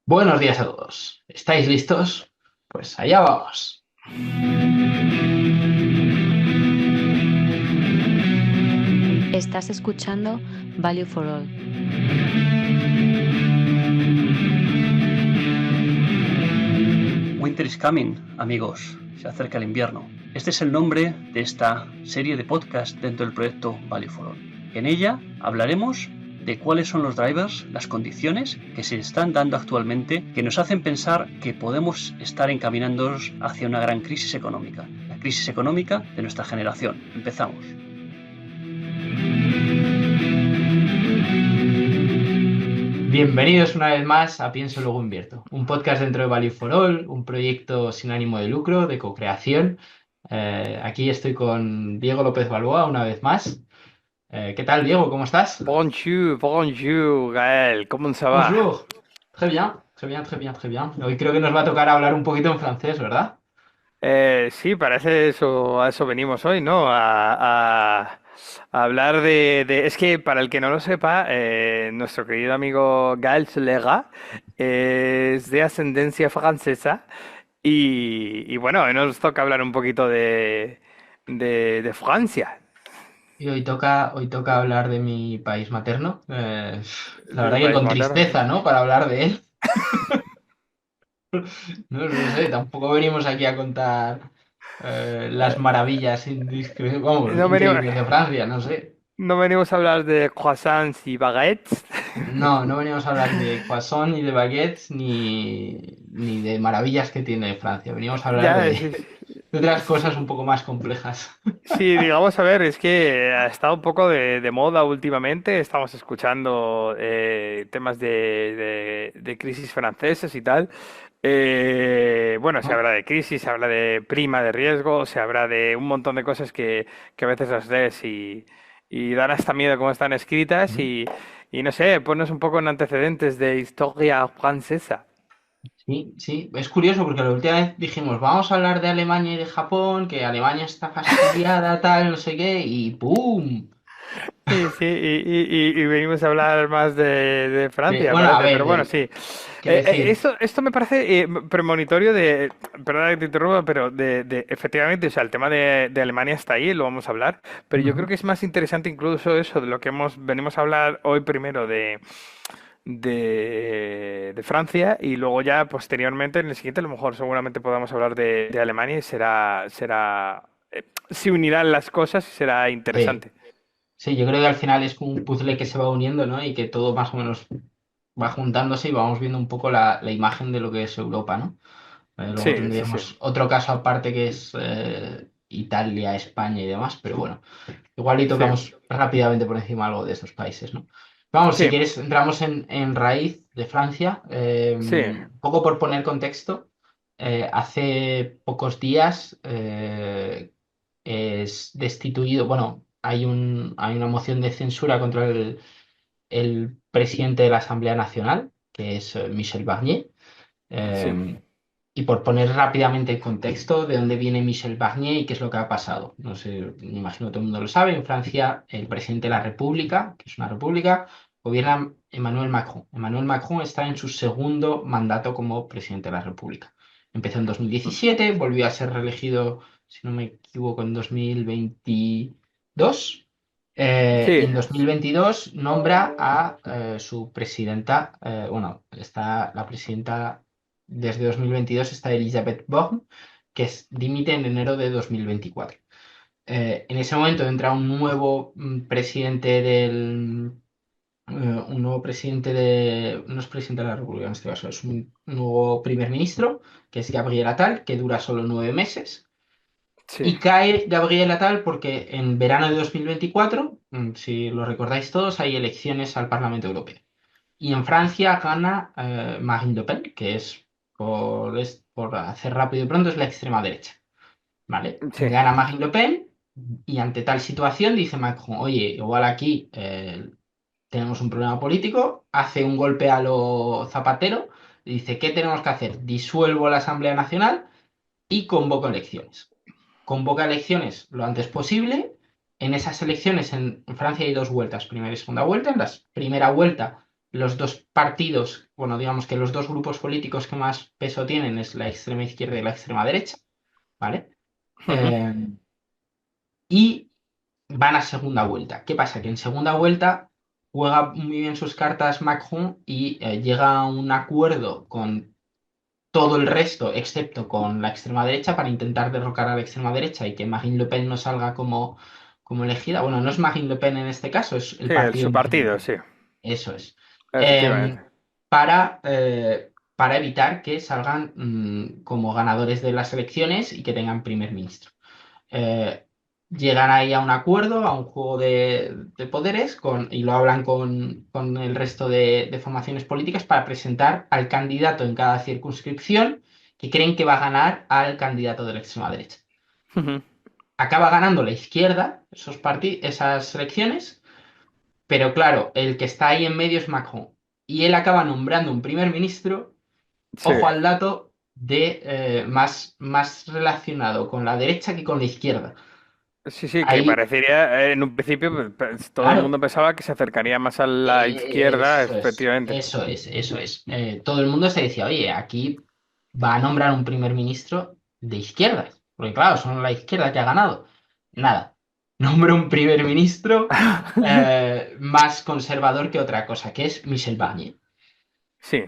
Buenos días a todos. ¿Estáis listos? Pues allá vamos. Estás escuchando Value for All. Winter is coming, amigos. Se acerca el invierno. Este es el nombre de esta serie de podcast dentro del proyecto Value for All. En ella hablaremos de cuáles son los drivers, las condiciones que se están dando actualmente que nos hacen pensar que podemos estar encaminándonos hacia una gran crisis económica. La crisis económica de nuestra generación. Empezamos. Bienvenidos una vez más a Pienso Luego Invierto, un podcast dentro de Value for All, un proyecto sin ánimo de lucro, de co-creación. Aquí estoy con Diego López Balboa una vez más. ¿Qué tal, Diego? ¿Cómo estás? Bonjour, Gaël, comment ça va? Bonjour. Très bien, très bien, très bien, très bien. Hoy creo que nos va a tocar hablar un poquito en francés, ¿verdad? Sí, parece eso, a eso venimos hoy, ¿no? A hablar Es que, para el que no lo sepa, nuestro querido amigo Gaël Lega es de ascendencia francesa y bueno, hoy nos toca hablar un poquito de Francia. Y hoy toca hablar de mi país materno. La De verdad tu que país con materno. tristeza, ¿no? Para hablar de él. No sé, tampoco venimos aquí a contar las maravillas vamos, No venimos, increíbles de Francia, no sé. no venimos a hablar de croissants y baguettes. No, no venimos a hablar ni de croissant, ni de baguettes, ni de maravillas que tiene Francia. Venimos a hablar Ya, de, sí, de otras sí. cosas un poco más complejas. Sí, digamos, a ver, es que ha estado un poco de moda últimamente, estamos escuchando temas de crisis francesas y tal. Bueno, se ¿No? habla de crisis, se habla de prima de riesgo, se habla de un montón de cosas que a veces las lees y dan hasta miedo cómo están escritas Ujú. y no sé, pones un poco en antecedentes de historia francesa. Sí, sí, es curioso porque la última vez dijimos, vamos a hablar de Alemania y de Japón, que Alemania está fastidiada, tal, no sé qué, y ¡pum! Sí, sí, y venimos a hablar más de Francia, Bueno, a parece, ver, pero bueno, sí. quiero decir, Esto me parece premonitorio perdona que te interrumpa, pero efectivamente, o sea, el tema de Alemania está ahí, lo vamos a hablar, pero yo creo ujú, que es más interesante incluso eso de lo que venimos a hablar hoy primero de Francia y luego ya posteriormente en el siguiente a lo mejor seguramente podamos hablar de Alemania y se unirán las cosas y será sí, interesante. sí, yo creo que al final es como un puzzle que se va uniendo, ¿no? Y que todo más o menos va juntándose y vamos viendo un poco la imagen de lo que es Europa, ¿no? Luego Sí, sí, sí. tendríamos otro caso aparte que es Italia, España y demás, pero bueno, igual y Sí, tocamos rápidamente por encima algo de esos países, ¿no? Vamos, si sí, quieres, entramos en raíz de Francia. sí, Un poco por poner contexto, hace pocos días es destituido, bueno, hay una moción de censura contra el presidente de la Asamblea Nacional, que es Michel Barnier. sí, Eh, y por poner rápidamente el contexto de dónde viene Michel Barnier y qué es lo que ha pasado. No sé, me imagino que todo el mundo lo sabe. En Francia, el presidente de la República, que es una república, gobierna Emmanuel Macron. Emmanuel Macron está en su segundo mandato como presidente de la República. Empezó en 2017, volvió a ser reelegido, si no me equivoco, en 2022. Y sí, en 2022 nombra a su presidenta, bueno, está la presidenta desde 2022 está Elisabeth Borne, que dimite en enero de 2024. En ese momento entra un nuevo presidente un nuevo presidente no es presidente de la República en este caso, es un nuevo primer ministro, que es Gabriel Attal, que dura solo 9 meses. sí, Y cae Gabriel Attal porque en verano de 2024, si lo recordáis todos, hay elecciones al Parlamento Europeo. Y en Francia gana Marine Le Pen, que por hacer rápido y pronto, es la extrema derecha. ¿Vale? sí, Gana Marine Le Pen y ante tal situación dice Macron, oye, igual aquí tenemos un problema político, hace un golpe a lo Zapatero y dice, ¿qué tenemos que hacer? Disuelvo la Asamblea Nacional y convoco elecciones. Convoca elecciones lo antes posible. En esas elecciones en Francia hay dos vueltas, primera y segunda vuelta. En la primera vuelta los dos partidos, bueno, digamos que los dos grupos políticos que más peso tienen es la extrema izquierda y la extrema derecha, ¿vale? Ujú. Eh, y van a segunda vuelta. ¿Qué pasa? Que en segunda vuelta juega muy bien sus cartas Macron y llega a un acuerdo con todo el resto, excepto con la extrema derecha, para intentar derrocar a la extrema derecha y que Marine Le Pen no salga como elegida. Bueno, no es Marine Le Pen en este caso, es el Sí, partido su partido, independiente. sí, Eso es. efectivamente. Para evitar que salgan como ganadores de las elecciones y que tengan primer ministro. Eh, Llegan ahí a un acuerdo, a un juego de poderes y lo hablan con el resto de formaciones políticas para presentar al candidato en cada circunscripción que creen que va a ganar al candidato de la extrema derecha. Ujú. Acaba ganando la izquierda esas elecciones, pero claro, el que está ahí en medio es Macron. Y él acaba nombrando un primer ministro, Sí, ojo al dato, más relacionado con la derecha que con la izquierda. sí, sí, que Ahí, parecería, en un principio, todo el mundo claro, pensaba que se acercaría más a la izquierda, eso es, efectivamente. eso es, eso es. Todo el mundo se decía, oye, aquí va a nombrar un primer ministro de izquierda, porque claro, son la izquierda que ha ganado. Nada, nombra un primer ministro más conservador que otra cosa, que es Michel Barnier. Sí,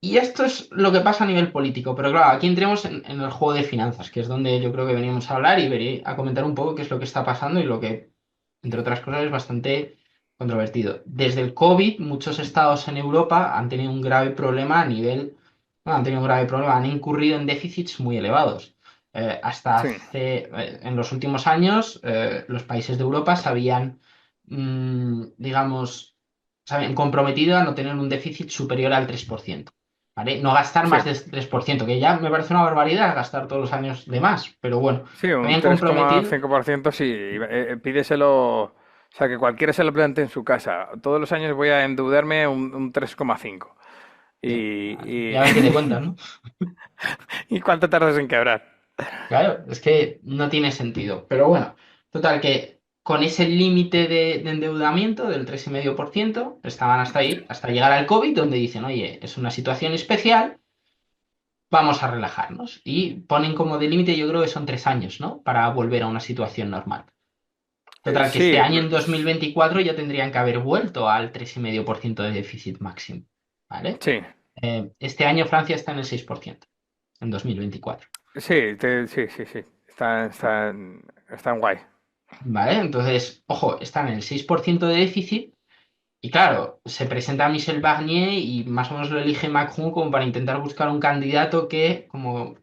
Y esto es lo que pasa a nivel político, pero claro, aquí entremos en el juego de finanzas, que es donde yo creo que veníamos a hablar y veré a comentar un poco qué es lo que está pasando y lo que, entre otras cosas, es bastante controvertido. Desde el COVID, muchos estados en Europa han tenido un grave problema a nivel, bueno, han tenido un grave problema, han incurrido en déficits muy elevados. sí, En los últimos años, los países de Europa se habían, digamos, se habían comprometido a no tener un déficit superior al 3%. ¿Vale? No gastar sí. más del 3%, que ya me parece una barbaridad gastar todos los años de más, pero bueno, Sí, un habían tres coma comprometido. cinco por ciento sí, pídeselo, o sea, que cualquiera se lo plante en su casa. Todos los años voy a endeudarme un 3,5. Ya a ver qué te cuentan, ¿no? ¿Y cuánto tardas en quebrar? Claro, es que no tiene sentido. Pero bueno, total que con ese límite de endeudamiento del 3,5% estaban hasta ahí, hasta llegar al COVID, donde dicen, oye, es una situación especial, vamos a relajarnos. Y ponen como de límite, yo creo que son 3 años, ¿no? Para volver a una situación normal. Total, que este Sí, año en 2024 ya tendrían que haber vuelto al 3,5% de déficit máximo. ¿Vale? sí, Este año Francia está en el 6% en 2024. sí, sí, sí, sí. Están guay. ¿Vale? Entonces, ojo, están en el 6% de déficit y claro, se presenta Michel Barnier y más o menos lo elige Macron como para intentar buscar un candidato que como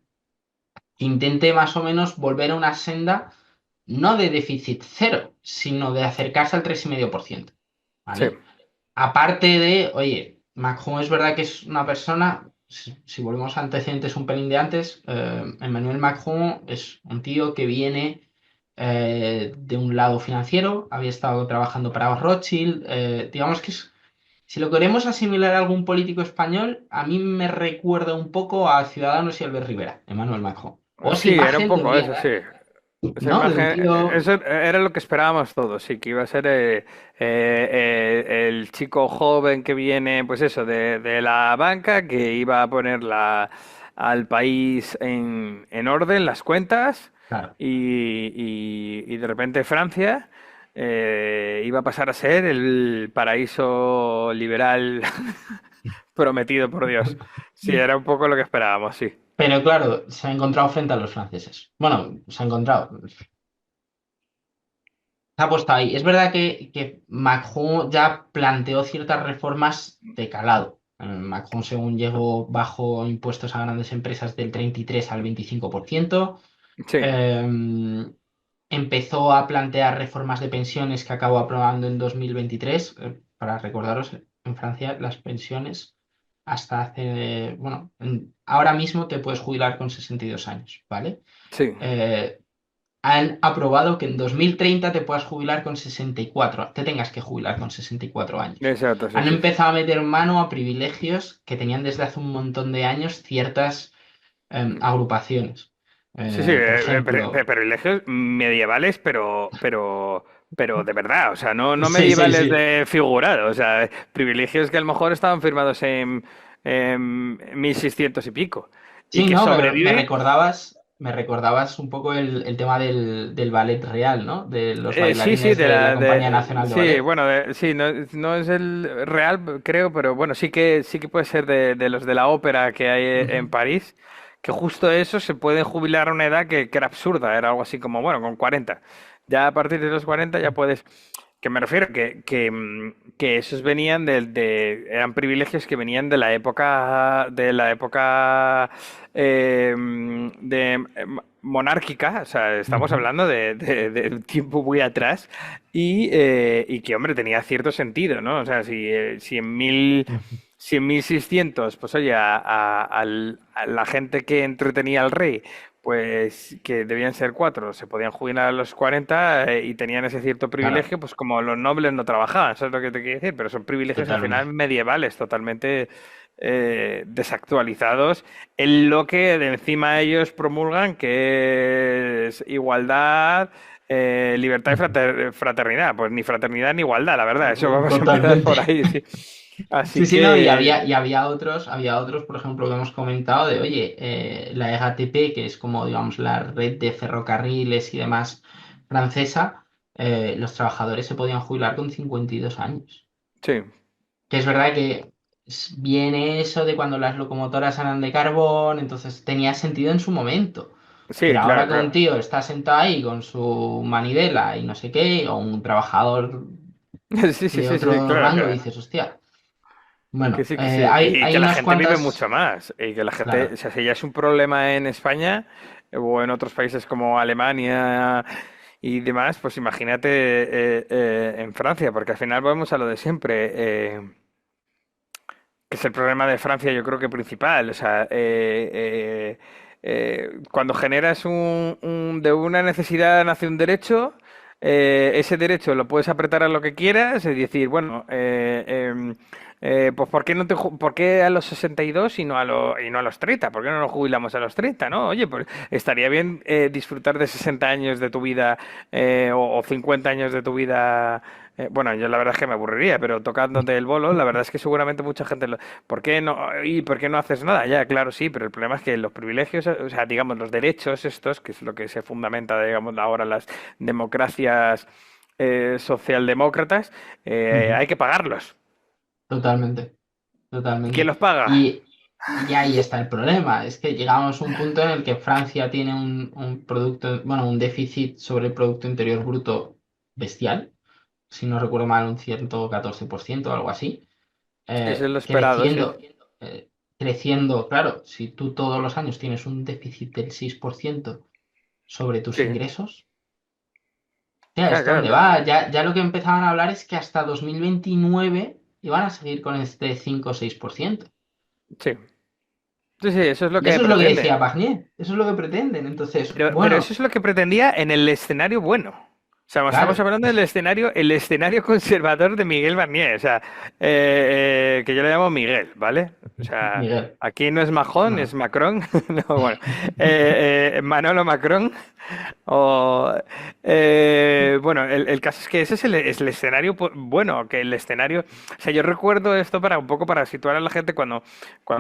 intente más o menos volver a una senda no de déficit cero, sino de acercarse al 3,5%. Sí, ¿Vale? Aparte de, oye, Macron es verdad que es una persona, si volvemos a antecedentes un pelín de antes, Emmanuel Macron es un tío que viene de un lado financiero, había estado trabajando para Rothschild, digamos que si lo queremos asimilar a algún político español, a mí me recuerda un poco a Ciudadanos y Albert Rivera, Emmanuel Macron. O esa sí, era un imagen poco debería eso, sí. dar, Esa ¿no? De un imagen, tío. eso era lo que esperábamos todos, sí, que iba a ser el chico joven que viene, pues eso, de la banca, que iba a poner al país en orden, las cuentas, Claro. y de repente Francia iba a pasar a ser el paraíso liberal prometido por Dios. Sí, era un poco lo que esperábamos, sí. Pero claro, se ha encontrado frente a los franceses. Bueno, se ha encontrado. Se ha puesto ahí. Es verdad que Macron ya planteó ciertas reformas de calado. Macron, según llegó, bajó impuestos a grandes empresas del 33 al 25%. Sí, Eh, Empezó a plantear reformas de pensiones que acabó aprobando en 2023. Para recordaros, en Francia las pensiones hasta hace, bueno, ahora mismo te puedes jubilar con 62 años, ¿vale? sí, Eh, Han aprobado que en 2030 te puedas jubilar con 64, te tengas que jubilar con 64 años. exacto, sí, Han sí. empezado a meter mano a privilegios que tenían desde hace un montón de años ciertas agrupaciones. Sí, sí, Por ejemplo, privilegios medievales, pero pero de verdad, o sea, no Sí, sí, medievales sí. de figurado, o sea, privilegios que a lo mejor estaban firmados en 1600 y pico, y Sí, que no, me sobreviven. recordabas un poco el tema del ballet real, ¿no? De los Sí, sí, bailarines de la Compañía Nacional de sí, Ballet. bueno, sí, no, no es el real, creo, pero bueno, sí que puede ser de los de la ópera que hay en Ujú. París, que justo eso se pueden jubilar a una edad que era absurda, era algo así como, bueno, con 40. Ya a partir de los 40 ya puedes, que me refiero que esos venían eran privilegios que venían de la época monárquica, o sea, estamos Ujú. hablando de un tiempo muy atrás y que, hombre, tenía cierto sentido, ¿no? O sea, si en Ujú. si en 1600 pues oye, a la gente que entretenía al rey, pues que debían ser cuatro, se podían jubilar a los 40 y tenían ese cierto Claro, privilegio, pues como los nobles no trabajaban, ¿sabes lo que te quiero decir? Pero son privilegios al final totalmente. medievales, totalmente desactualizados en lo que de encima ellos promulgan, que es igualdad, libertad y Ujú. fraternidad. Pues ni fraternidad ni igualdad, la verdad. Eso vamos a empezar Totalmente. por ahí, sí. Sí, Así sí, no, que, y había otros, por ejemplo, que hemos comentado de, oye, la RATP, que es como, digamos, la red de ferrocarriles y demás francesa, los trabajadores se podían jubilar con 52 años. sí, Que es verdad que viene eso de cuando las locomotoras eran de carbón, entonces tenía sentido en su momento. sí, Pero ahora claro, que un claro. tío está sentado ahí con su manivela y no sé qué, o un trabajador Sí, sí, de sí, sí, otro claro, rango, claro. dices, hostia. Que Bueno, sí, que sí. Y hay que la unas gente vive cuantas. mucho más. Y que la gente, o Claro. sea, si ya es un problema en España o en otros países como Alemania y demás, pues imagínate en Francia, porque al final volvemos a lo de siempre. Que es el problema de Francia, yo creo que principal. O sea, cuando generas de una necesidad nace un derecho, ese derecho lo puedes apretar a lo que quieras, es decir, bueno, pues ¿por qué por qué a los 62 y y no a los 30? ¿Por qué no nos jubilamos a los 30? ¿No? Oye, pues estaría bien disfrutar de 60 años de tu vida o 50 años de tu vida. Bueno, yo la verdad es que me aburriría, pero tocándote el bolo, la verdad es que seguramente mucha gente ¿por qué no? ¿Y por qué no haces nada? Ya, claro, sí, pero el problema es que los privilegios, o sea, digamos, los derechos estos, que es lo que se fundamenta, digamos, ahora las democracias socialdemócratas, Ujú. hay que pagarlos. Totalmente, ¿Y quién totalmente. los paga? Y, y ahí está el problema, es que llegamos a un punto en el que Francia tiene un producto, bueno, un déficit sobre el Producto Interior Bruto bestial, si no recuerdo mal, un 114% o algo así, Sí, eso es lo esperado, sí. creciendo, creciendo, claro, si tú todos los años tienes un déficit del 6% sobre tus Sí, ingresos, ya, claro, ¿esto claro, dónde va? Ya lo que empezaban a hablar es que hasta 2029 iban a seguir con este 5 o 6%. sí. Sí, sí, eso es lo Y que eso es lo que pretende. decía Barnier, eso es lo que pretenden. Entonces, Pero bueno, eso es lo que pretendía en el escenario bueno. O sea, estamos claro, hablando del el escenario conservador de Miguel Barnier. O sea, que yo le llamo Miguel, ¿vale? O sea, Miguel, aquí no es Majón, es no. Macron. No, bueno, Manolo Macron. O, bueno, el caso es que ese es el escenario bueno, que el escenario. O sea, yo recuerdo esto para un poco para situar a la gente cuando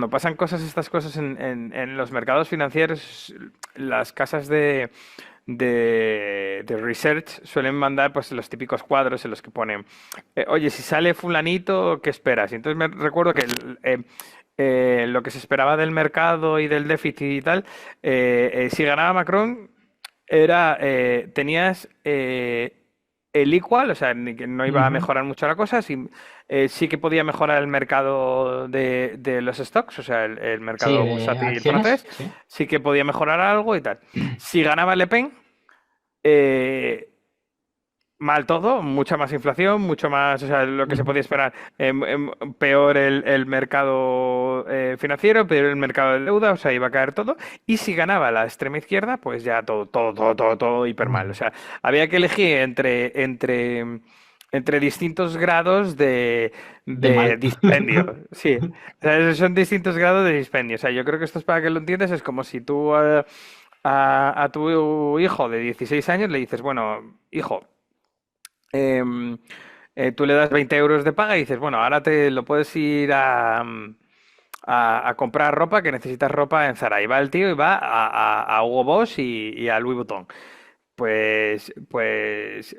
pasan estas cosas en los mercados financieros, las casas de research suelen mandar pues los típicos cuadros en los que ponen, oye, si sale fulanito, ¿qué esperas? Y entonces me recuerdo que lo que se esperaba del mercado y del déficit y tal, si ganaba Macron, tenías el equal, o sea, que no iba a Ujú. mejorar mucho la cosa, sí que podía mejorar el mercado de los stocks, o sea, el Sí, mercado de bursátil acciones, francés, sí. sí que podía mejorar algo y tal. Si ganaba Le Pen, eh, mal todo, mucha más inflación, mucho más, o sea, lo que se Ujú. podía esperar, peor el mercado financiero, peor el mercado de deuda, o sea, iba a caer todo. Y si ganaba la extrema izquierda, pues ya todo hiper mal. O Ujú. sea, había que elegir entre distintos grados De de mal. dispendio. Sí, o sea, son distintos grados de dispendio. O sea, yo creo que esto es para que lo entiendas, es como si tú a tu hijo de 16 años le dices, bueno, hijo, em, tú le das 20 euros de paga y dices, bueno, ahora te lo puedes ir a comprar ropa, que necesitas ropa en Zara. Y va el tío y va a Hugo Boss y a Louis Vuitton.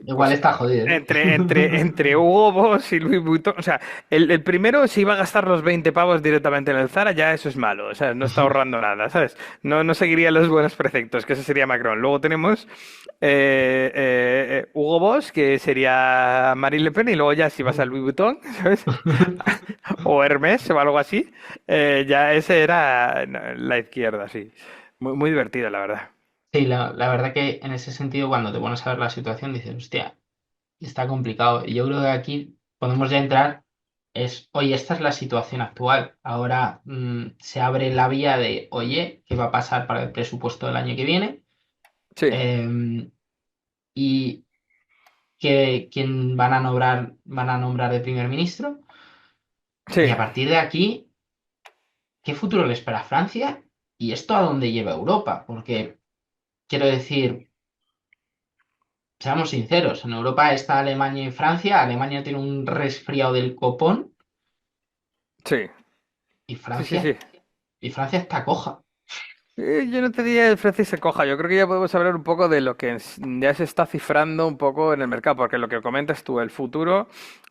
Igual Pues está jodido, ¿eh? entre Hugo Boss y Louis Vuitton, o sea, el primero si iba a gastar los 20 pavos directamente en el Zara, ya eso es malo, o sea, no está ahorrando nada, ¿sabes? No seguiría los buenos preceptos, que ese sería Macron. Luego tenemos Hugo Boss, que sería Marine Le Pen, y luego ya si vas a Louis Vuitton, ¿sabes? O Hermès o algo así, ya ese era la izquierda, sí. Muy divertido, la verdad. Sí, la verdad que en ese sentido, cuando te pones a ver la situación, dices, hostia, está complicado. Y yo creo que aquí podemos ya entrar, oye, esta es la situación actual. Ahora se abre la vía de, oye, ¿qué va a pasar para el presupuesto del año que viene? Sí, Em, y quién van a nombrar de primer ministro. Y sí. a partir de aquí, ¿qué futuro le espera a Francia? ¿Y esto a dónde lleva a Europa? Porque, quiero decir, seamos sinceros, en Europa está Alemania y Francia. Alemania tiene un resfriado del copón Sí, y sí, sí, Francia, sí. y Francia está coja. Yo no te diría el Francis se coja. Yo creo que ya podemos hablar un poco de lo que ya se está cifrando un poco en el mercado, porque lo que comentas tú, el futuro,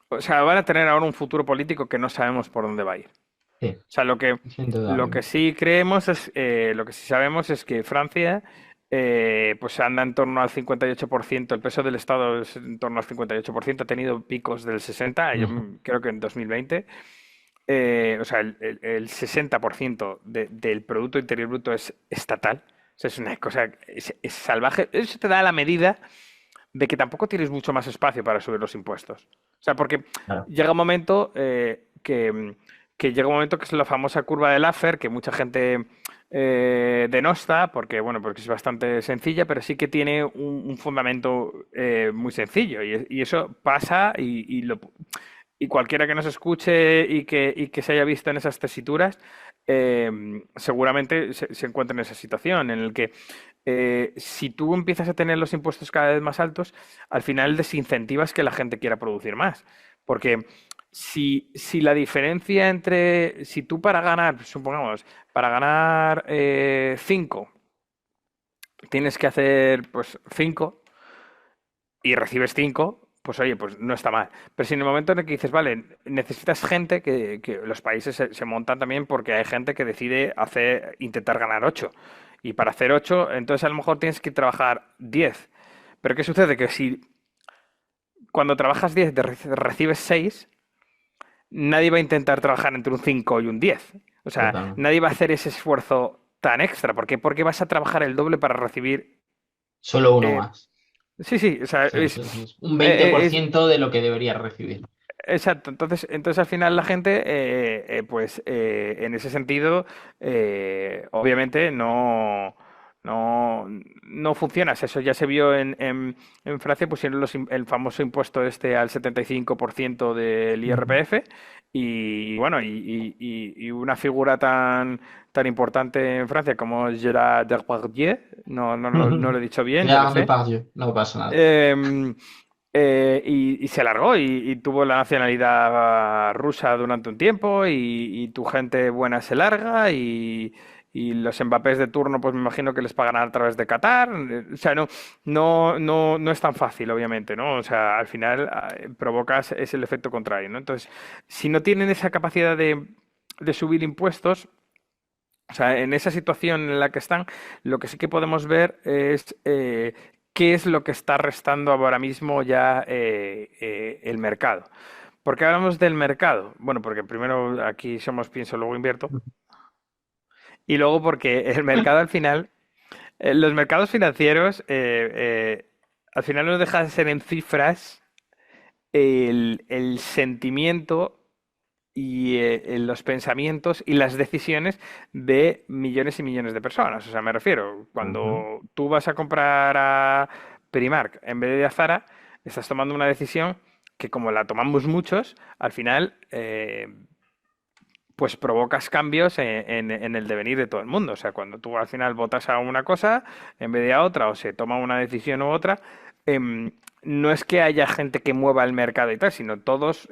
o sea, van a tener ahora un futuro político que no sabemos por dónde va a ir. Sí, O sea, es lo que indudable. sí creemos es, lo que sí sabemos es que Francia, pues anda en torno al 58%, el peso del Estado es en torno al 58%, ha tenido picos del 60%, yo Ujú. creo que en 2020. O sea, el 60% del Producto Interior Bruto es estatal. O sea, es una cosa, es salvaje. Eso te da la medida de que tampoco tienes mucho más espacio para subir los impuestos. O sea, porque Claro. llega un momento que llega un momento que es la famosa curva de Laffer, que mucha gente denosta, porque bueno, porque es bastante sencilla, pero sí que tiene un fundamento muy sencillo. Y eso pasa y cualquiera que nos escuche y que se haya visto en esas tesituras, seguramente se encuentra en esa situación en el que si tú empiezas a tener los impuestos cada vez más altos, al final desincentivas que la gente quiera producir más. Porque si la diferencia entre, si tú para ganar, supongamos, para ganar 5, tienes que hacer pues 5 y recibes 5, pues oye, pues no está mal. Pero si en el momento en el que dices, vale, necesitas gente, que los países se montan también porque hay gente que decide intentar ganar 8. Y para hacer 8 entonces a lo mejor tienes que trabajar 10. Pero ¿qué sucede? Que si cuando trabajas 10 recibes 6, nadie va a intentar trabajar entre un 5 y un 10. O sea, Totalmente. nadie va a hacer ese esfuerzo tan extra. ¿Por qué? Porque vas a trabajar el doble para recibir. Solo uno eh, más. sí, sí, o sea, Sí, sí, sí. Un veinte eh, por es, ciento de lo que debería recibir. Exacto, entonces al final la gente, pues en ese sentido, obviamente no funciona. Eso ya se vio en Francia, pusieron el famoso impuesto este al 75% del Ujú. IRPF y bueno, y una figura tan importante en Francia como Gérard Depardieu, no lo he dicho bien, yo lo Gerard sé. Depardieu, no pasa nada. Em, y se alargó y tuvo la nacionalidad rusa durante un tiempo y tu gente buena se larga y los Mbappés de turno pues me imagino que les pagarán a través de Qatar. O sea, no es tan fácil, obviamente, ¿no? O sea, al final provocas es el efecto contrario, ¿no? Entonces, si no tienen esa capacidad de subir impuestos, o sea, en esa situación en la que están, lo que sí que podemos ver es qué es lo que está restando ahora mismo ya el mercado. ¿Por qué hablamos del mercado? Bueno, porque primero aquí somos pienso, luego invierto. Y luego porque el mercado al final, los mercados financieros, al final no deja de ser en cifras el sentimiento y en los pensamientos y las decisiones de millones y millones de personas. O sea, me refiero, Ujú. cuando tú vas a comprar a Primark en vez de a Zara, estás tomando una decisión que como la tomamos muchos, al final pues provocas cambios en el devenir de todo el mundo. O sea, cuando tú al final votas a una cosa en vez de a otra, o se toma una decisión u otra, em, no es que haya gente que mueva el mercado y tal, sino todos,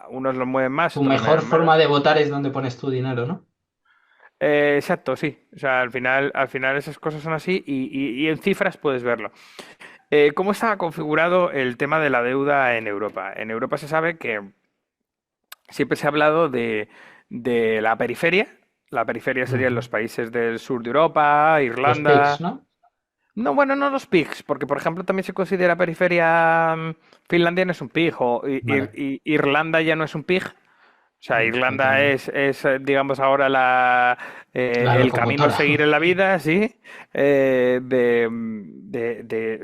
unos lo mueven más, Tu otros lo mejor mueven menos. forma de votar es donde pones tu dinero, ¿no? Exacto, sí. O sea, al final esas cosas son así y en cifras puedes verlo. ¿Cómo está configurado el tema de la deuda en Europa? En Europa se sabe que siempre se ha hablado de la periferia. La periferia serían Ujú. los países del sur de Europa, Los PIGs, Irlanda. ¿no? No, bueno, no los PIGs, porque por ejemplo también se considera periferia. Finlandia no es un PIG, o Vale. Irlanda ya no es un PIG. O sea, Irlanda Entiendo. digamos, ahora La el camino a locomotora. seguir en la vida, sí, o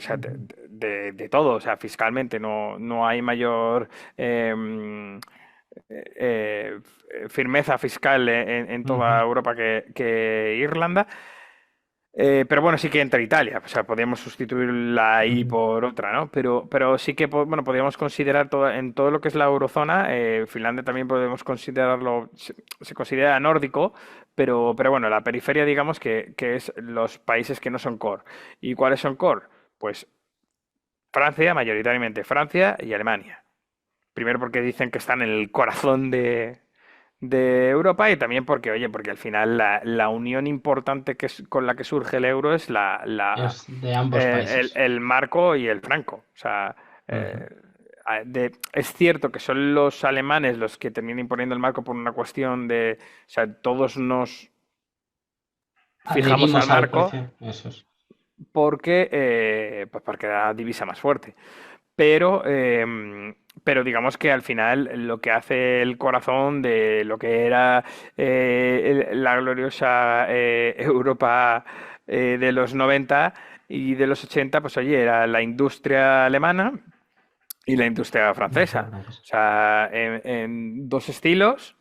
sea, de todo, o sea, fiscalmente no hay mayor eh, firmeza fiscal en toda Ujú. Europa que Irlanda. Pero bueno, sí que entra Italia, o sea, podríamos sustituir la I Ujú. por otra, ¿no? Pero sí que, bueno, podríamos considerar en todo lo que es la eurozona, Finlandia también podemos considerarlo, se considera nórdico, pero bueno, la periferia digamos que es los países que no son core. ¿Y cuáles son core? Pues Francia, mayoritariamente Francia y Alemania. Primero porque dicen que están en el corazón de Europa y también porque, oye, porque al final la unión importante con la que surge el euro es Es de ambos países. el marco y el franco. O sea, Ujú. eh, es cierto que son los alemanes los que terminan imponiendo el marco por una cuestión o sea, todos nos fijamos al Adherimos al marco precio. Eso es. pues porque era la divisa más fuerte. Pero, pero digamos que al final lo que hace el corazón de lo que era la gloriosa Europa de los 90 y de los 80 pues oye, era la industria alemana y la industria Industria francesa. francesa. O sea, en dos estilos,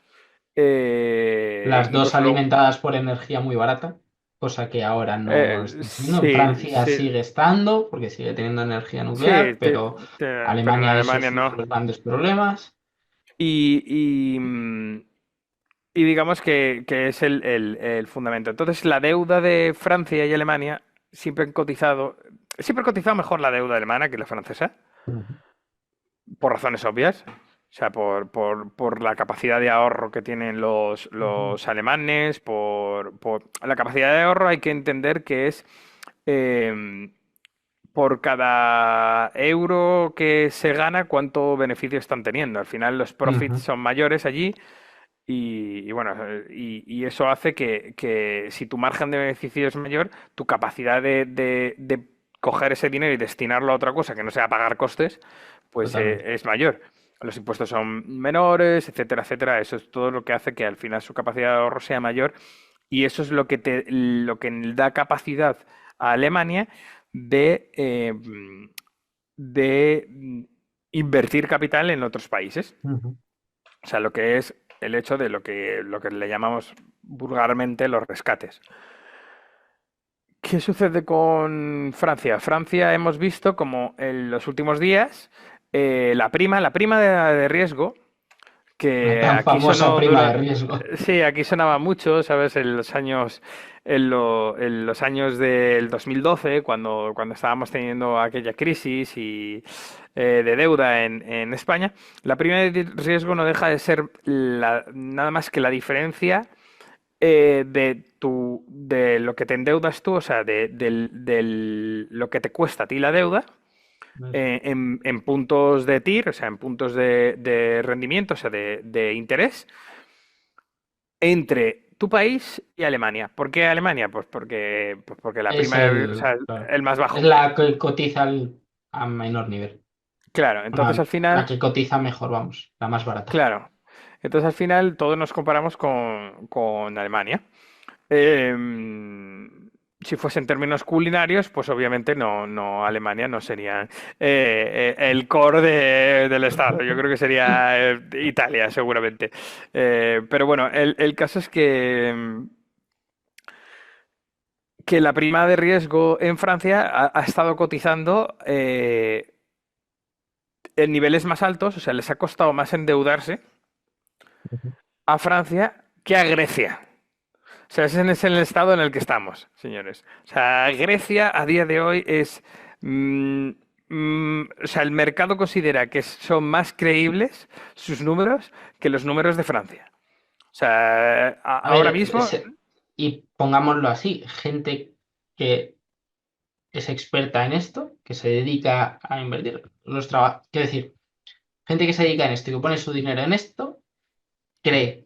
Las dos incluso luego... alimentadas por energía muy barata, cosa que ahora no está siendo. En sí, Francia sí, sigue estando, porque sigue teniendo energía nuclear, sí, pero pero en Alemania eso Alemania es uno de no. los grandes problemas. Y y digamos que es el fundamento. Entonces, la deuda de Francia y Alemania siempre han cotizado mejor la deuda alemana que la francesa, Ujú. por razones obvias. O sea, por la capacidad de ahorro que tienen Ujú. los alemanes, por la capacidad de ahorro hay que entender que es eh, por cada euro que se gana, cuánto beneficio están teniendo. Al final los profits Ujú. son mayores allí y bueno, y eso hace que si tu margen de beneficio es mayor, tu capacidad de coger ese dinero y destinarlo a otra cosa que no sea pagar costes, pues Totalmente. es mayor. Los impuestos son menores, etcétera, etcétera. Eso es todo lo que hace que al final su capacidad de ahorro sea mayor y eso es lo que da capacidad a Alemania de invertir capital en otros países. Ujú. O sea, lo que es el hecho de lo que le llamamos vulgarmente los rescates. ¿Qué sucede con Francia? Francia hemos visto como en los últimos días la prima de riesgo, La que tan aquí famosa sonó prima de durante, riesgo. sí, aquí sonaba mucho, ¿sabes? En los años del 2012, cuando estábamos teniendo aquella crisis de deuda en España, la prima de riesgo no deja de ser nada más que la diferencia de lo que te endeudas tú, o sea, lo que te cuesta a ti la deuda en puntos de TIR, o sea, en puntos de rendimiento, o sea, de interés, entre tu país y Alemania. ¿Por qué Alemania? Pues porque la Es prima, o sea, claro, el más es bajo. la que cotiza a menor nivel. Claro, entonces al La final, que cotiza mejor, vamos, la más barata. claro, entonces al final todos nos comparamos con Alemania. Si fuese en términos culinarios, pues obviamente no Alemania no sería el core del Estado. Yo creo que sería Italia, seguramente. Pero bueno, el caso es que la prima de riesgo en Francia ha estado cotizando en niveles más altos, o sea, les ha costado más endeudarse a Francia que a Grecia. O sea, ese es el estado en el que estamos, señores. O sea, Grecia a día de hoy es... o sea, el mercado considera que son más creíbles sus números que los números de Francia. O sea, A ahora ver, mismo... y pongámoslo así, gente que es experta en esto, que se dedica a invertir, quiero decir, gente que se dedica en esto y que pone su dinero en esto, cree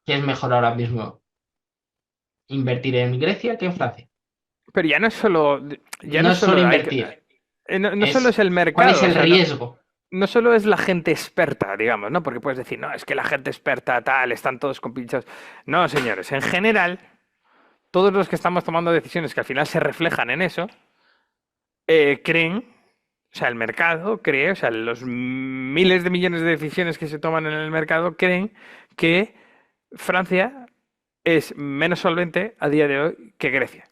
que es mejor ahora mismo invertir en Grecia que en Francia. Pero ya no es solo... Ya no No es es solo solo... invertir, no solo es es el cuál es mercado, o el sea, no, riesgo. no solo es la gente experta, digamos, ¿no? Porque puedes decir, no, es que la gente experta tal, están todos compinchados. No, señores, en general, todos los que estamos tomando decisiones que al final se reflejan en eso, creen, o sea, el mercado cree, o sea, los miles de millones de decisiones que se toman en el mercado creen que Francia es menos solvente a día de hoy que Grecia.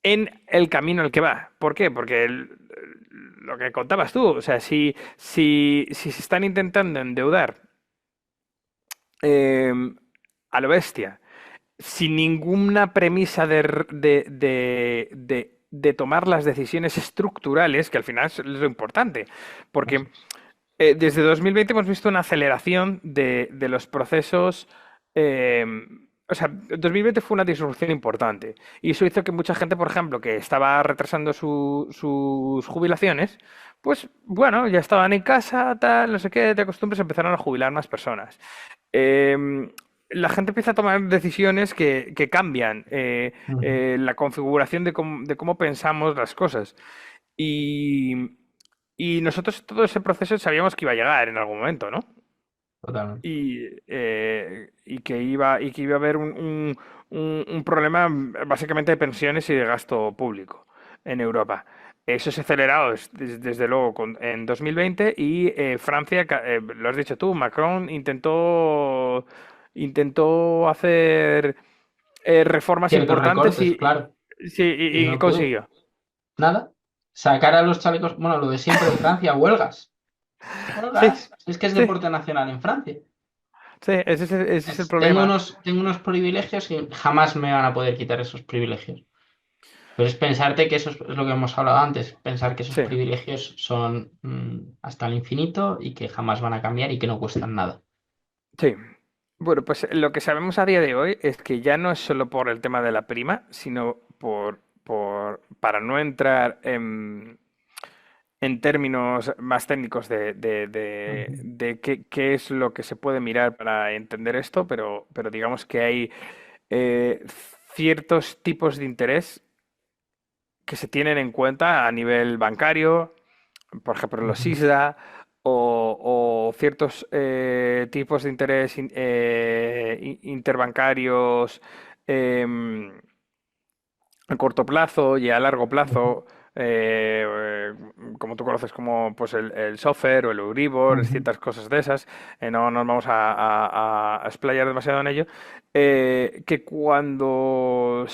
En el camino al que va. ¿Por qué? Porque lo que contabas tú, o sea, si se están intentando endeudar eh, a lo bestia, sin ninguna premisa de tomar las decisiones estructurales, que al final es lo importante, porque desde 2020 hemos visto una aceleración de los procesos. eh, o sea, 2020 fue una disrupción importante y eso hizo que mucha gente, por ejemplo, que estaba retrasando sus jubilaciones, pues bueno, ya estaban en casa, tal, no sé qué, de costumbre se empezaron a jubilar más personas. La gente empieza a tomar decisiones que cambian Ujú. la configuración de cómo pensamos las cosas. Y, y nosotros todo ese proceso sabíamos que iba a llegar en algún momento, ¿no? Totalmente. Y que iba a haber un problema básicamente de pensiones y de gasto público en Europa. Eso se ha acelerado desde luego en 2020 y Francia, lo has dicho tú, Macron intentó hacer reformas Ciertos importantes recortes, claro, sí, y y no pudo. consiguió. Nada. Sacar a los chalecos, bueno, lo de siempre en Francia, huelgas. Sí, Huelgas. Es que es sí, deporte nacional en Francia. sí, ese es el Tengo problema. unos privilegios y jamás me van a poder quitar esos privilegios. Pero es pensarte que eso es lo que hemos hablado antes, pensar que esos Sí, privilegios son hasta el infinito y que jamás van a cambiar y que no cuestan nada. sí. Bueno, pues lo que sabemos a día de hoy es que ya no es solo por el tema de la prima, sino para no entrar en términos más técnicos Ujú. de qué es lo que se puede mirar para entender esto, pero digamos que hay eh, ciertos tipos de interés que se tienen en cuenta a nivel bancario, por ejemplo, los Ujú. ISDA o ciertos tipos de interés interbancarios em, a corto plazo y a largo Ujú. plazo, como tú conoces como pues el SOFR o el Euribor, Ujú. ciertas cosas de esas, no nos vamos a explayar demasiado en ello, que cuando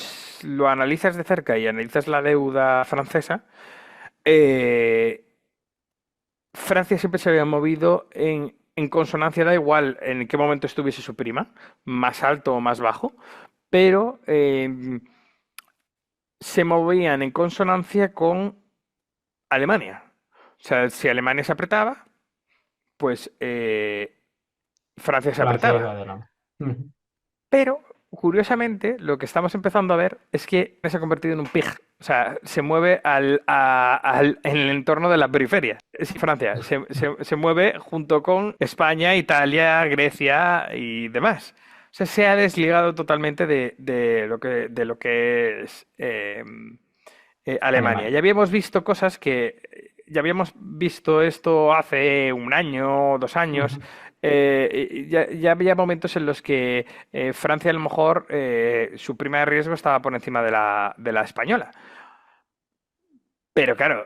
lo analizas de cerca y analizas la deuda francesa, eh, Francia siempre se había movido en consonancia, da igual en qué momento estuviese su prima, más alto o más bajo, pero se movían en consonancia con Alemania. O sea, si Alemania se apretaba, pues Francia se Francia iba apretaba. de la mano. Ujú. Pero, curiosamente, lo que estamos empezando a ver es que se ha convertido en un pig. O sea, se mueve en el entorno de la periferia. Es Francia. Se mueve junto con España, Italia, Grecia y demás. O sea, se ha desligado totalmente de lo que es Alemania. Alemania. Ya habíamos visto cosas que ya habíamos visto esto hace un año, 2 años. Ujú. Ya había momentos en los que Francia a lo mejor su prima de riesgo estaba por encima de la española. Pero claro,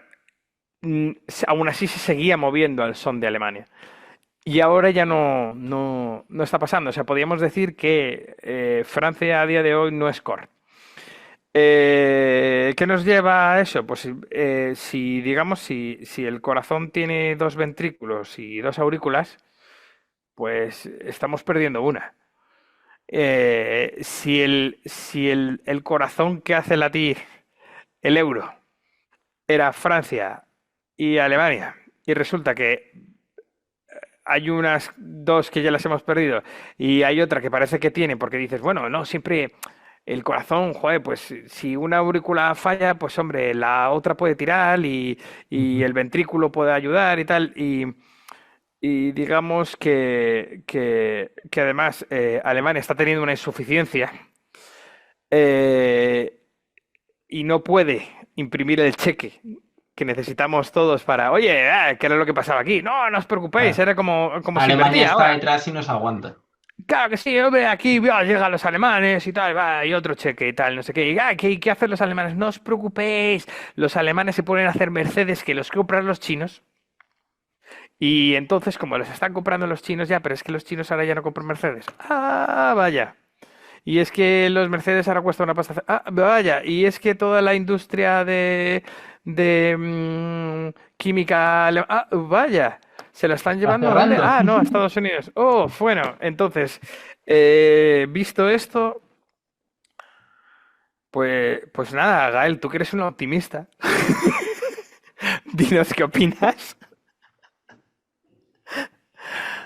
aún así se seguía moviendo al son de Alemania. Y ahora ya no está pasando. O sea, podríamos decir que Francia a día de hoy no es core. ¿Qué nos lleva a eso? Pues si digamos, si el corazón tiene dos ventrículos y dos aurículas, pues estamos perdiendo una. si el corazón que hace latir el euro era Francia y Alemania, y resulta que hay unas dos que ya las hemos perdido y hay otra que parece que tiene, porque dices, bueno, no, siempre el corazón, joder, pues si una aurícula falla, pues hombre, la otra puede tirar y Ujú. el ventrículo puede ayudar y tal. Y digamos que además Alemania está teniendo una insuficiencia eh, y no puede imprimir el cheque que necesitamos todos para, oye, ¿qué era lo que pasaba aquí? No, no os preocupéis, Claro. era como se Alemania invertía está ahora. detrás y nos aguanta. Claro que sí, hombre, aquí llegan los alemanes y tal, va, y otro cheque y tal, no sé qué. ¿Qué hacen los alemanes? No os preocupéis, los alemanes se ponen a hacer Mercedes que los compran los chinos. Y entonces, como los están comprando los chinos ya, pero es que los chinos ahora ya no compran Mercedes. Ah, vaya. Y es que los Mercedes ahora cuesta una pasta. Ah, vaya. Y es que toda la industria de química. Ah, vaya. ¿Se la están Está llevando a dónde? cerrando. Ah, no, a Estados Unidos. Oh, bueno. Entonces, visto esto, pues nada, Gael, tú que eres un optimista. Dinos qué opinas.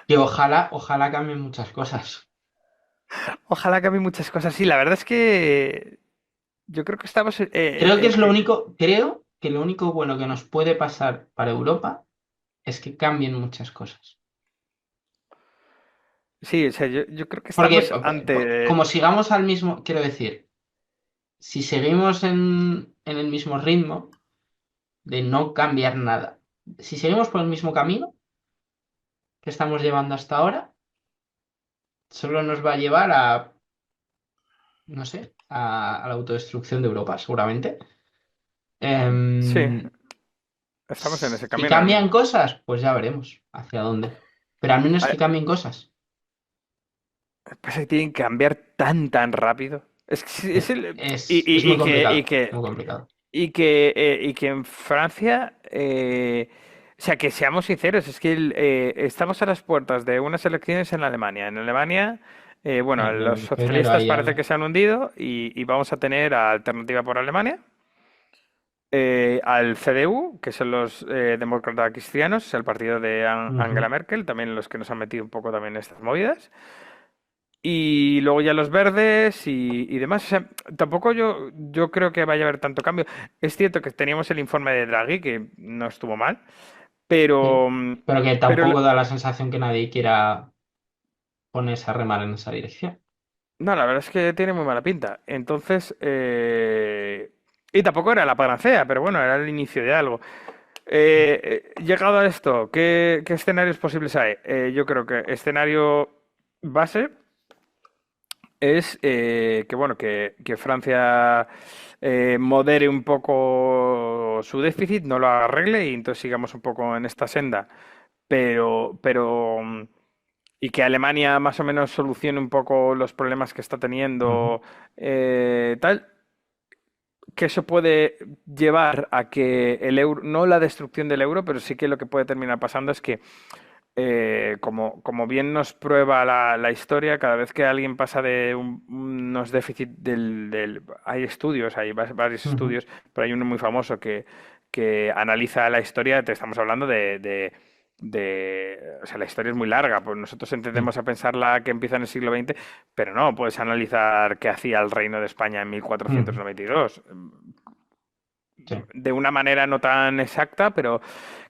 Que ojalá cambien muchas cosas. Ojalá cambien muchas cosas. Sí, la verdad es que yo creo que estamos. Creo que lo único bueno que nos puede pasar para Europa es que cambien muchas cosas. Sí, o sea, yo creo que Porque estamos ante. como sigamos al mismo, quiero decir, si seguimos en el mismo ritmo de no cambiar nada, si seguimos por el mismo camino que estamos llevando hasta ahora, solo nos va a llevar a, no sé, a la autodestrucción de Europa, seguramente. Sí, Em, estamos en ese si camino. cambian cosas, pues ya veremos hacia dónde. Pero al menos que cambien cosas. Pasa que tienen que cambiar tan rápido. Es que es el. Y, Es muy y- y que, y complicado, que, muy complicado. y que en Francia. O sea, que seamos sinceros, es que estamos a las puertas de unas elecciones en Alemania. En Alemania, bueno, los En febrero socialistas hay parece que algo. se han hundido y vamos a tener a Alternativa por Alemania. Al CDU, que son los demócratas cristianos, el partido de Angela Ujú. Merkel, también los que nos han metido un poco también en estas movidas. Y luego ya los verdes y demás. O sea, tampoco yo creo que vaya a haber tanto cambio. Es cierto que teníamos el informe de Draghi, que no estuvo mal, Sí. pero, Pero que pero tampoco da la sensación que nadie quiera ponerse a remar en esa dirección. no, la verdad es que tiene muy mala pinta. Entonces, y tampoco era la panacea, pero bueno, era el inicio de algo. Llegado a esto, ¿qué escenarios posibles hay? Yo creo que escenario base es que bueno, que Francia modere un poco su déficit, no lo arregle y entonces sigamos un poco en esta senda, pero y que Alemania más o menos solucione un poco los problemas que está Ujú. teniendo, tal, que eso puede llevar a que el euro, no la destrucción del euro, pero sí que lo que puede terminar pasando es que, como bien nos prueba la historia, cada vez que alguien pasa de unos déficits hay estudios, hay varios Ujú. estudios, pero hay uno muy famoso que analiza la historia, te estamos hablando o sea, la historia es muy larga, pues nosotros Sí. entendemos a pensarla que empieza en el siglo XX, pero no, puedes analizar qué hacía el Reino de España en Ujú. 1492 Sí. de una manera no tan exacta, pero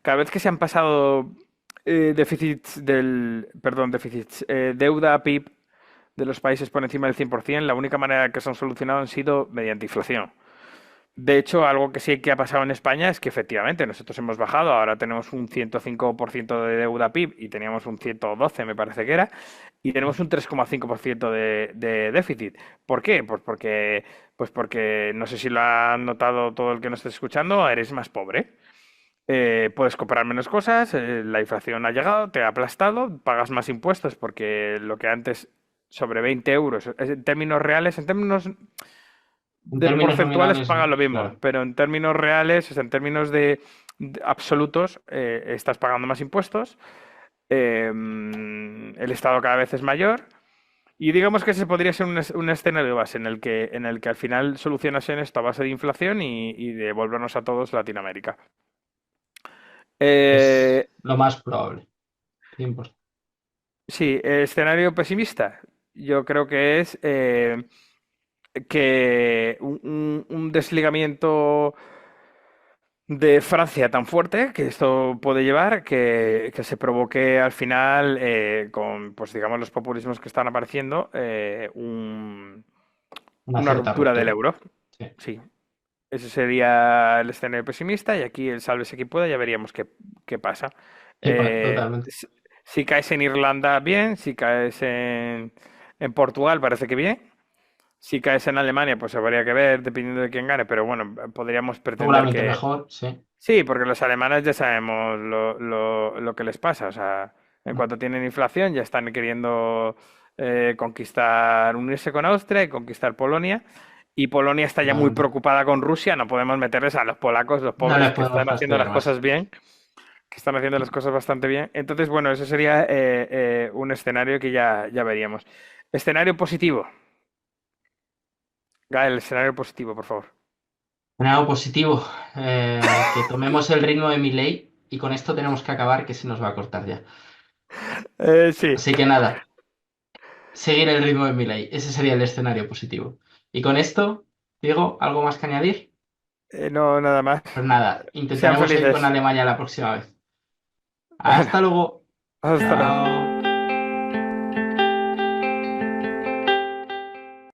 cada vez que se han pasado deuda PIB de los países por encima del 100%, la única manera que se han solucionado han sido mediante inflación. De hecho, algo que sí que ha pasado en España es que efectivamente nosotros hemos bajado, ahora tenemos un 105% de deuda PIB y teníamos un 112, me parece que era, y tenemos un 3,5% de déficit. ¿Por qué? Pues porque no sé si lo ha notado todo el que nos esté escuchando, eres más pobre. Puedes comprar menos cosas, la inflación ha llegado, te ha aplastado, pagas más impuestos porque lo que antes sobre 20 euros, en términos reales, en términos En de términos porcentuales nominales, pagan lo mismo, claro. pero en términos reales, o sea, en términos de absolutos, estás pagando más impuestos, el Estado cada vez es mayor Y digamos que ese podría ser un escenario base en el que al final solucionasen esto a base de inflación y devolvernos a todos Latinoamérica. Es Eh, lo más probable. 100%. sí, escenario pesimista. Yo creo que es que un desligamiento de Francia tan fuerte que esto puede llevar que se provoque al final con, pues digamos, los populismos que están apareciendo, Una una cierta ruptura del ruptura. euro. Sí. Sí, ese sería el escenario pesimista y aquí el sálvese quien pueda, ya veríamos qué pasa. Sí, totalmente. Si caes en Irlanda, bien, si caes en Portugal, parece que bien. Si caes en Alemania, pues habría que ver dependiendo de quién gane, pero bueno, podríamos pretender Seguramente que, mejor, sí. sí, porque los alemanes ya sabemos lo que les pasa. O sea, en cuanto tienen inflación ya están queriendo conquistar, unirse con Austria y conquistar Polonia. Y Polonia está ya muy Totalmente. preocupada con Rusia. No podemos meterles a los polacos, los No pobres les que podemos están haciendo fastidiar las cosas más. bien, que están haciendo las cosas bastante bien. Entonces, bueno, eso sería un escenario que ya veríamos. Escenario positivo. Gael, escenario positivo, por favor. Nada positivo. Que tomemos el ritmo de mi ley y con esto tenemos que acabar, que se nos va a cortar ya. Sí. Así que nada, seguir el ritmo de mi ley. Ese sería el escenario positivo. Y con esto, Diego, ¿algo más que añadir? No, nada más. Pues nada, Sean intentaremos seguir con felices. Alemania la próxima vez. Bueno, Hasta luego. hasta luego. Chao.